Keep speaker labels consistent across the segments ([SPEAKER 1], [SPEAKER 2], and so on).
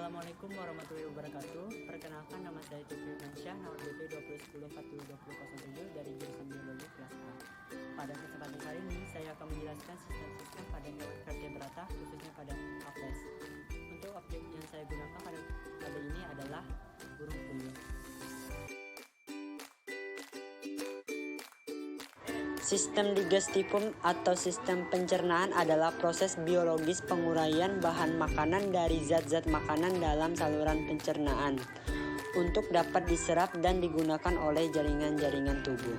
[SPEAKER 1] Assalamualaikum warahmatullahi wabarakatuh. Perkenalkan, nama saya Tufik Mansyah, nomor BP 2010402007 dari jurusan Biologi kelas A. Pada kesempatan kali ini, saya akan menjelaskan sistem-sistem pada vertebrata, khususnya pada apes. Untuk objek yang saya gunakan pada kali ini adalah burung puyuh. Sistem digestifum atau sistem pencernaan adalah proses biologis penguraian bahan makanan dari zat-zat makanan dalam saluran pencernaan untuk dapat diserap dan digunakan oleh jaringan-jaringan tubuh.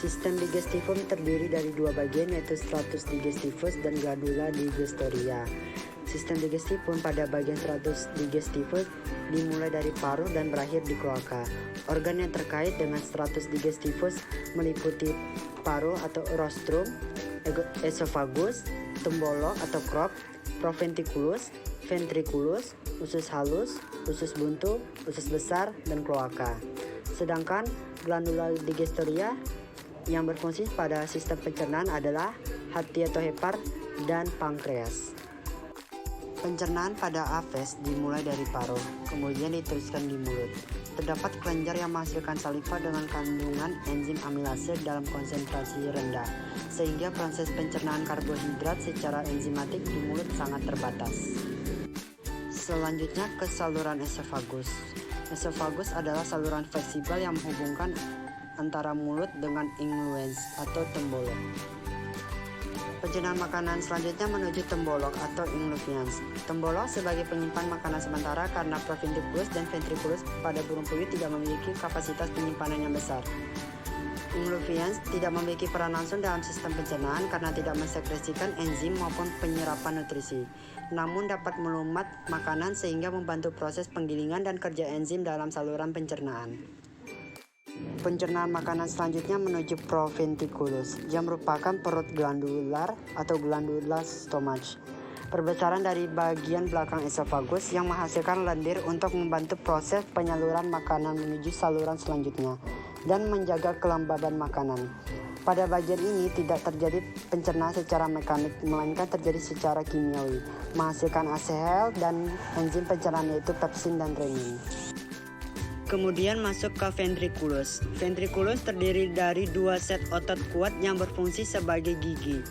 [SPEAKER 1] Sistem digestifum terdiri dari dua bagian, yaitu stratus digestivus dan glandula digestoria. Sistem digestifum pada bagian stratus digestivus dimulai dari paruh dan berakhir di kloaka. Organ yang terkait dengan stratus digestivus meliputi paruh atau rostrum, esophagus, tembolok atau crop, proventriculus, ventriculus, usus halus, usus buntu, usus besar, dan kloaka. Sedangkan glandula digestoria yang berfungsi pada sistem pencernaan adalah hati atau hepar dan pankreas. Pencernaan pada apes dimulai dari paruh, kemudian diteruskan di mulut. Terdapat kelenjar yang menghasilkan saliva dengan kandungan enzim amilase dalam konsentrasi rendah, sehingga proses pencernaan karbohidrat secara enzimatik di mulut sangat terbatas. Selanjutnya ke saluran esophagus. Esophagus adalah saluran fleksibel yang menghubungkan antara mulut dengan ingluens atau tembolok. Pencernaan makanan selanjutnya menuju tembolok atau ingluvians. Tembolok sebagai penyimpan makanan sementara karena proventriculus dan ventriculus pada burung puyuh tidak memiliki kapasitas penyimpanan yang besar. Ingluvians tidak memiliki peran langsung dalam sistem pencernaan karena tidak mensekresikan enzim maupun penyerapan nutrisi, namun dapat melumat makanan sehingga membantu proses penggilingan dan kerja enzim dalam saluran pencernaan. Pencernaan makanan selanjutnya menuju proventriculus, yang merupakan perut glandular atau glandula stomach. Perbesaran dari bagian belakang esophagus yang menghasilkan lendir untuk membantu proses penyaluran makanan menuju saluran selanjutnya dan menjaga kelembaban makanan. Pada bagian ini tidak terjadi pencernaan secara mekanik, melainkan terjadi secara kimiawi, menghasilkan asehel dan enzim pencernaan yaitu pepsin dan renin. Kemudian masuk ke ventriculus. Ventriculus terdiri dari dua set otot kuat yang berfungsi sebagai gigi.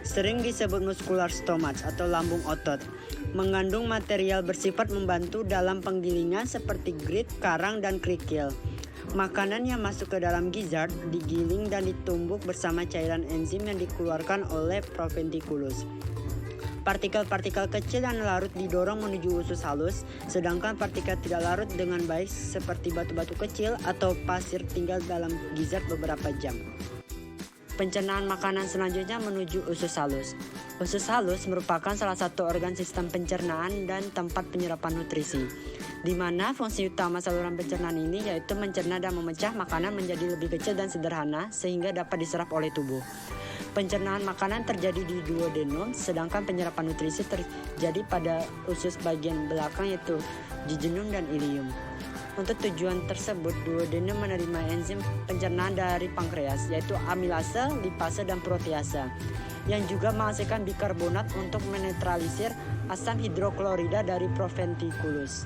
[SPEAKER 1] Sering disebut muscular stomach atau lambung otot. Mengandung material bersifat membantu dalam penggilingan seperti grit, karang, dan kerikil. Makanan yang masuk ke dalam gizzard digiling dan ditumbuk bersama cairan enzim yang dikeluarkan oleh proventriculus. Partikel-partikel kecil yang larut didorong menuju usus halus, sedangkan partikel tidak larut dengan baik seperti batu-batu kecil atau pasir tinggal dalam gizzard beberapa jam. Pencernaan makanan selanjutnya menuju usus halus. Usus halus merupakan salah satu organ sistem pencernaan dan tempat penyerapan nutrisi, di mana fungsi utama saluran pencernaan ini yaitu mencerna dan memecah makanan menjadi lebih kecil dan sederhana sehingga dapat diserap oleh tubuh. Pencernaan makanan terjadi di duodenum, sedangkan penyerapan nutrisi terjadi pada usus bagian belakang yaitu jejunum dan ileum. Untuk tujuan tersebut, duodenum menerima enzim pencernaan dari pankreas yaitu amilase, lipase, dan protease, yang juga menghasilkan bikarbonat untuk menetralisir asam hidroklorida dari proventriculus.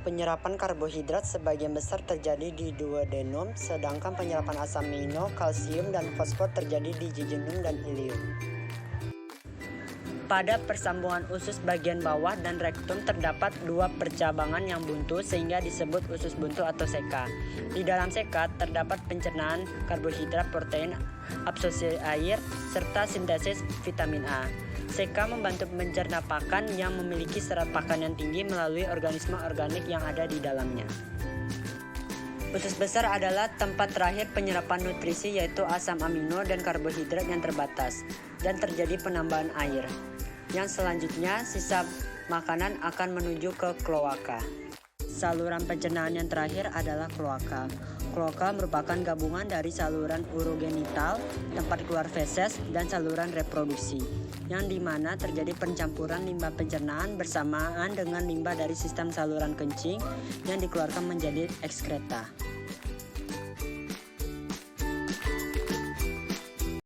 [SPEAKER 1] Penyerapan karbohidrat sebagian besar terjadi di duodenum, sedangkan penyerapan asam amino, kalsium, dan fosfor terjadi di jejunum dan ileum. Pada persambungan usus bagian bawah dan rektum terdapat dua percabangan yang buntu sehingga disebut usus buntu atau seka. Di dalam seka terdapat pencernaan karbohidrat, protein, absorpsi air, serta sintesis vitamin A. Seka membantu mencerna pakan yang memiliki serat pakan yang tinggi melalui organisme organik yang ada di dalamnya. Usus besar adalah tempat terakhir penyerapan nutrisi yaitu asam amino dan karbohidrat yang terbatas dan terjadi penambahan air. Yang selanjutnya sisa makanan akan menuju ke kloaka. Saluran pencernaan yang terakhir adalah kloaka. Kloaka merupakan gabungan dari saluran urogenital, tempat keluar feses, dan saluran reproduksi, yang dimana terjadi pencampuran limbah pencernaan bersamaan dengan limbah dari sistem saluran kencing yang dikeluarkan menjadi ekskreta.